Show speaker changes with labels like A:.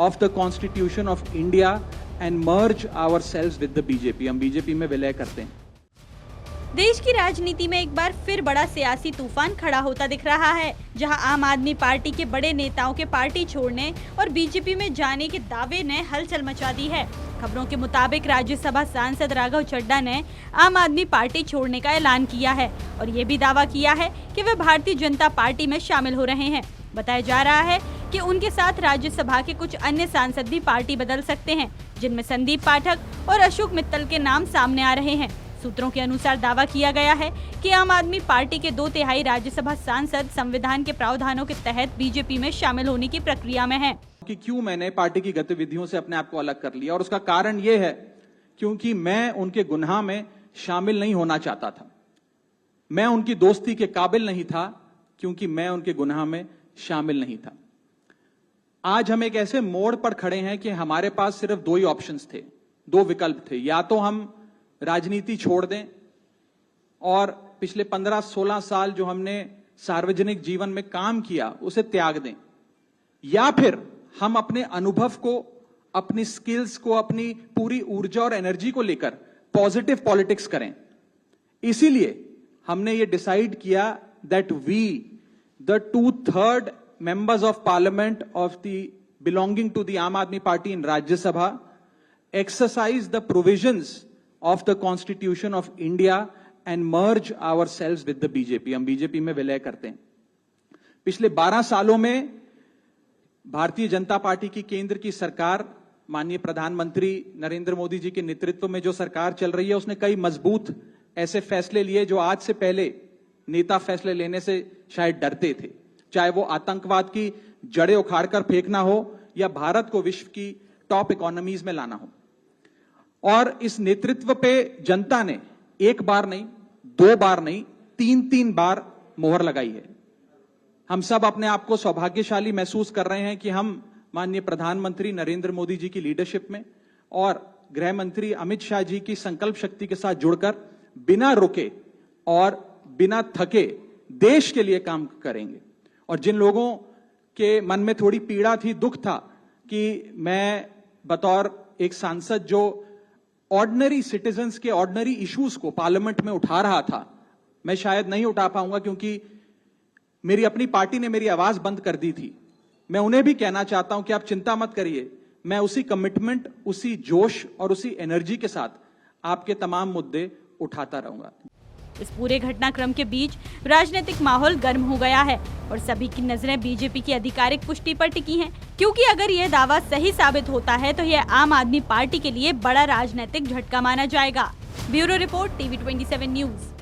A: of the Constitution of India and merge ourselves with the BJP. हम BJP में विलय करते हैं।
B: देश की राजनीति में एक बार फिर बड़ा सियासी तूफान खड़ा होता दिख रहा है, जहां आम आदमी पार्टी के बड़े नेताओं के पार्टी छोड़ने और बीजेपी में जाने के दावे ने हलचल मचा दी है। खबरों के मुताबिक राज्यसभा सांसद राघव चड्ढा ने आम आदमी पार्टी छोड़ने का ऐलान किया है और ये भी दावा किया है कि वे भारतीय जनता पार्टी में शामिल हो रहे हैं। बताया जा रहा है कि उनके साथ राज्यसभा के कुछ अन्य सांसद भी पार्टी बदल सकते हैं, जिनमें संदीप पाठक और अशोक मित्तल के नाम सामने आ रहे हैं। सूत्रों के अनुसार दावा किया गया है कि आम आदमी पार्टी के 2/3 राज्यसभा सांसद संविधान के प्रावधानों के तहत बीजेपी में शामिल होने की प्रक्रिया में हैं।
A: कि क्यों मैंने पार्टी की गतिविधियों से अपने आप को अलग कर लिया, और उसका कारण यह है क्योंकि मैं उनके गुनाह में शामिल नहीं होना चाहता था। मैं उनकी दोस्ती के काबिल नहीं था क्योंकि मैं उनके गुनाह में शामिल नहीं था। आज हम एक ऐसे मोड़ पर खड़े हैं कि हमारे पास सिर्फ 2 ही ऑप्शंस थे, 2 विकल्प थे। या तो हम राजनीति छोड़ दें और पिछले 15-16 साल जो हमने सार्वजनिक जीवन में काम किया उसे त्याग दें, या फिर हम अपने अनुभव को, अपनी स्किल्स को, अपनी पूरी ऊर्जा और एनर्जी को लेकर पॉजिटिव पॉलिटिक्स करें। इसीलिए हमने ये डिसाइड किया that we the 2/3 members of parliament of the belonging to the Aam Aadmi Party in Rajya Sabha exercise the provisions of the Constitution of India and merge ourselves with the BJP. हम BJP में विलय करते हैं। पिछले 12 सालों में Bharatiya Janata party की केंद्र की सरकार, माननीय प्रधानमंत्री नरेंद्र मोदी जी के नेतृत्व में जो सरकार चल रही है, उसने कई मजबूत ऐसे फैसले लिए जो आज से पहले नेता फैसले लेने से शायद डरते थे। चाहे वो आतंकवाद की जड़ें उखाड़कर फेंकना हो या भारत को विश्व की टॉप इकोनॉमीज में लाना हो। और इस नेतृत्व पे जनता ने 1 बार नहीं, 2 बार नहीं, 3 बार मोहर लगाई है। हम सब अपने आप को सौभाग्यशाली महसूस कर रहे हैं कि हम माननीय प्रधानमंत्री नरेंद्र मोदी जी की लीडरशिप में और गृह मंत्री अमित शाह जी की संकल्प शक्ति के साथ जुड़कर बिना रुके और बिना थके देश के लिए काम करेंगे। और जिन लोगों के मन में थोड़ी पीड़ा थी, दुख था कि मैं बतौर एक सांसद जो ऑर्डिनरी सिटीजन्स के ऑर्डिनरी इश्यूज को पार्लियामेंट में उठा रहा था, मैं शायद नहीं उठा पाऊंगा क्योंकि मेरी अपनी पार्टी ने मेरी आवाज बंद कर दी थी। मैं उन्हें भी कहना चाहता हूं कि आप चिंता मत करिए, मैं उसी कमिटमेंट, उसी जोश और उसी एनर्जी के साथ आपके तमाम मुद्दे उठाता रहूंगा।
B: इस पूरे घटनाक्रम के बीच राजनीतिक माहौल गर्म हो गया है और सभी की नजरें बीजेपी की आधिकारिक पुष्टि पर टिकी हैं, क्योंकि अगर यह दावा सही साबित होता है तो यह आम आदमी पार्टी के लिए बड़ा राजनीतिक झटका माना जाएगा। Bureau report, TV 27 news.